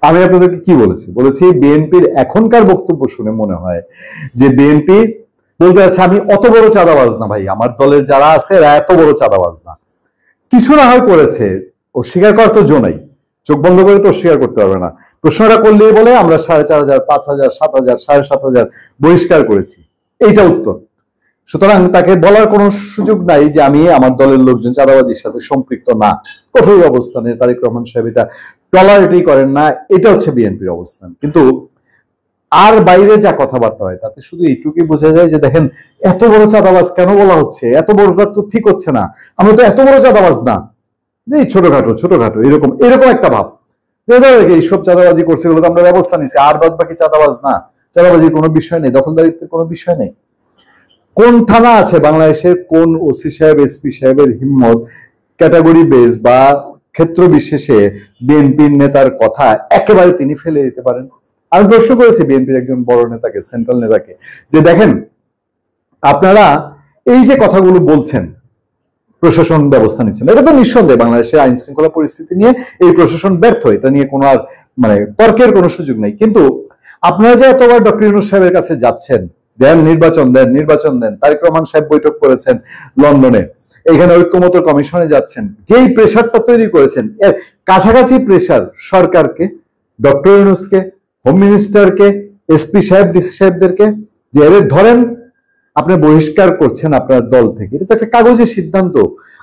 আমি আপনাদেরকে কি বলেছি? বলেছি বিএনপির এখনকার বক্তব্য শুনে মনে হয় যে বিএনপি বলতে যাচ্ছে আমি অত বড় চাঁদাবাজ না ভাই, আমার দলের যারা আছে এরা এত বড় চাঁদাবাজ না। কিছু না হয় করেছে, অস্বীকার করার তো জো নাই, চোখ বন্ধ করে তো অস্বীকার করতে পারবে না। প্রশ্নটা করলেই বলে আমরা 4,500, 5,000, 7,000, 7,500 বহিষ্কার করেছি, এইটা উত্তর। সুতরাং তাকে বলার কোনো সুযোগ নাই যে আমি আমার দলের লোকজন চাঁদাবাজির সাথে সম্পৃক্ত না। কঠোর অবস্থানে তারেক রহমান সাহেব এটা টলারেটই করেন না, এটা হচ্ছে বিএনপির অবস্থান। কিন্তু আর বাইরে যা কথাবার্তা হয় তাতে শুধু এইটুকুই বোঝা যায় যে দেখেন এত বড় চাঁদাবাজ কেন বলা হচ্ছে, এত বড়টা তো ঠিক হচ্ছে না, আমরা তো এত বড় চাঁদাবাজ না, এই ছোটখাটো ছোটখাটো এরকম এরকম একটা ভাব যে এইসব চাঁদাবাজি করছে এগুলো তো আমরা ব্যবস্থা নিচ্ছি, আর বাদ বাকি চাঁদাবাজ না, চাঁদাবাজির কোনো বিষয় নেই, দখলদারিত্বের কোনো বিষয় নেই। কোন থানা আছে বাংলাদেশের, কোন ওসি সাহেব এসপি সাহেবের হিম্মত ক্যাটাগরি বেস বা ক্ষেত্র বিশেষে বিএনপির নেতার কথা একেবারে তিনি ফেলে দিতে পারেন? আমি প্রশ্ন করেছি বিএনপির একজন বড় নেতাকে, সেন্ট্রাল নেতাকে, যে দেখেন আপনারা এই যে কথাগুলো বলছেন প্রশাসন ব্যবস্থা নিচ্ছেন, এটা তো নিঃসন্দেহে বাংলাদেশের আইন শৃঙ্খলা পরিস্থিতি নিয়ে এই প্রশাসন ব্যর্থ, এটা নিয়ে কোনো আর মানে তর্কের কোনো সুযোগ নেই। কিন্তু আপনারা যে এতবার ডক্টর ইউনূস সাহেবের কাছে যাচ্ছেন, দেন নির্বাচন দেন নির্বাচন দেন, তারেক রহমান সাহেব বৈঠক করেছেন লন্ডনে, এখানে ঐক্যমত্য কমিশনে যাচ্ছেন, যেই প্রেশারটা তৈরি করেছেন এর কাছাকাছি প্রেশার সরকারকে, ডক্টর ইউনূসকে, হোম মিনিস্টারকে, এসপি সাহেব ডিসি সাহেবদেরকে যে এদের ধরেন আপনি বহিষ্কার করছেন আপনার দল থেকে, এটা তো একটা কাগজের সিদ্ধান্ত।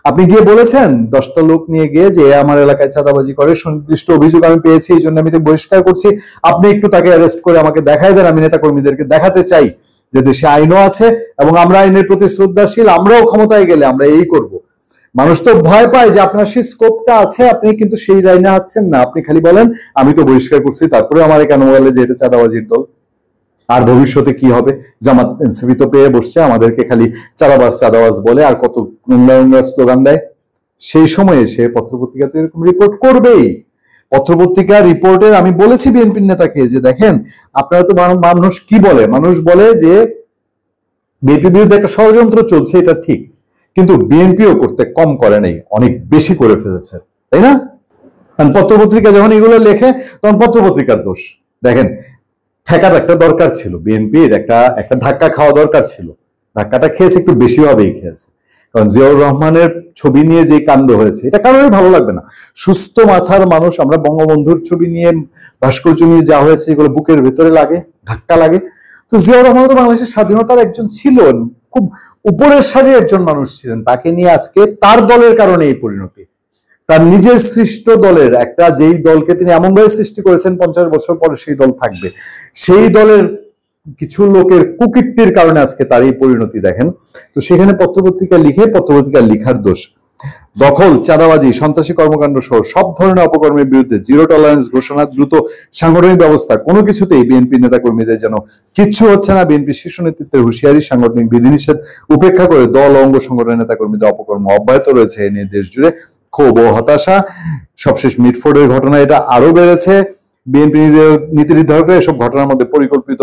আপনি গিয়ে বলেছেন 10টা লোক নিয়ে গিয়ে যে আমার এলাকায় চাঁদাবাজি করে, সুনির্দিষ্ট অভিযোগ আমি পেয়েছি, এই জন্য আমি বহিষ্কার করছি, আপনি একটু তাকে অ্যারেস্ট করে আমাকে দেখাই দেন, আমি নেতা কর্মীদেরকে দেখাতে চাই যে দেশে আইনও আছে এবং আমরা আইনের প্রতি শ্রদ্ধাশীল, আমরাও ক্ষমতায় গেলে আমরা এই করব। মানুষ তো ভয় পায় যে আপনার সেই স্কোপটা আছে, আপনি কিন্তু সেই লাইনে আছেন না, আপনি খালি বলেন আমি তো বহিষ্কার করছি, তারপরে আমার কেন বলে যে এটা চাঁদাবাজির দল। আর ভবিষ্যতে কি হবে? জামাত এনসিপি তো পেয়ে বসছে, আমাদেরকে খালি চাঁদাবাজ চাঁদাবাজ বলে আর কত নোংরা স্লোগান দেয়। সেই সময়ে সে পত্রপত্রিকা তো এরকম রিপোর্ট করবেই। পত্রপত্রিকা রিপোর্টের আমি বলেছি বিএনপির নেতাকে যে দেখেন আপনারা তো, মানুষ কি বলে, মানুষ বলে যে বিএনপির বিরুদ্ধে একটা ষড়যন্ত্র চলছে, এটা ঠিক, কিন্তু বিএনপিও করতে কম করে নাই, অনেক বেশি করে ফেলেছে, তাই না? পত্রপত্রিকা যখন এগুলো লেখে তখন পত্রপত্রিকার দোষ। দেখেন ঠেকার একটা দরকার ছিল, বিএনপির একটা ধাক্কা খাওয়া দরকার ছিল, ধাক্কাটা খেয়েছে, একটু বেশি ভাবেই খেয়েছে। কারণ জিয়াউর রহমানের ছবি নিয়ে যে কাণ্ড হয়েছে এটা কারোরই ভালো লাগবে না। সুস্থ মাথার মানুষ আমরা বঙ্গবন্ধুর ছবি নিয়ে, ভাস্কর্য নিয়ে যা হয়েছে এগুলো বুকের ভেতরে লাগে, ধাক্কা লাগে। তো জিয়াউর রহমান তো বাংলাদেশের স্বাধীনতার একজন ছিলেন, খুব উপরের সারির একজন মানুষ ছিলেন, তাকে নিয়ে আজকে তার দলের কারণে এই পরিণতি। তার নিজের সৃষ্ট দলের একটা, যেই দলকে তিনি এমনভাবে সৃষ্টি করেছেন 50 বছর পরে সেই দল থাকবে, সেই দলের কিছু লোকের কুকীর্তির কারণে আজকে তার এই পরিণতি দেখেন। তো সেখানে পত্রপত্রিকা লিখে, পত্রপত্রিকা লিখার দোষ, দখল, চাঁদাবাজি, সন্ত্রাসী কর্মকাণ্ড সহ সব ধরনের অপকর্মের বিরুদ্ধে জিরো টলারেন্স ঘোষণা, দ্রুত সাংগঠনিক ব্যবস্থা, কোনো কিছুতেই বিএনপি নেতা কর্মীদের যেন কিচ্ছু হচ্ছে না, বিএনপি শীর্ষ নেতৃত্বের হুঁশিয়ারি, সাংগঠনিক বিধিনিষেধ উপেক্ষা করে দল অঙ্গ সংগঠনের নেতা কর্মীদের অপকর্ম অব্যাহত রয়েছে, এ নিয়ে দেশ জুড়ে ক্ষোভ ও হতাশা। সবশেষ মিটফোর্ডের ঘটনা, এটা আরো বেড়েছে। বিএনপি নীতি নির্ধারকরা এসব ঘটনার মধ্যে পরিকল্পিত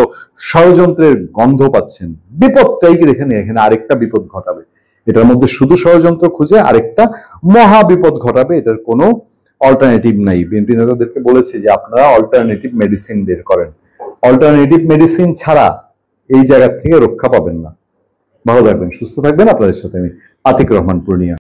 ষড়যন্ত্রের গন্ধ পাচ্ছেন। বিপদটাই কি দেখেন, এখানে আরেকটা বিপদ ঘটাবে, এটার মধ্যে শুধু ষড়যন্ত্র খুঁজে আরেকটা মহা বিপদ ঘটাবে, এটার কোনো অল্টারনেটিভ নাই। বিএনপি নেতাদেরকে বলেছে যে আপনারা অল্টারনেটিভ মেডিসিন বের করেন, অল্টারনেটিভ মেডিসিন ছাড়া এই জায়গা থেকে রক্ষা পাবেন না। ভালো থাকবেন, সুস্থ থাকবেন। আপনাদের সাথে আমি আতিক রহমান পূর্ণিয়া।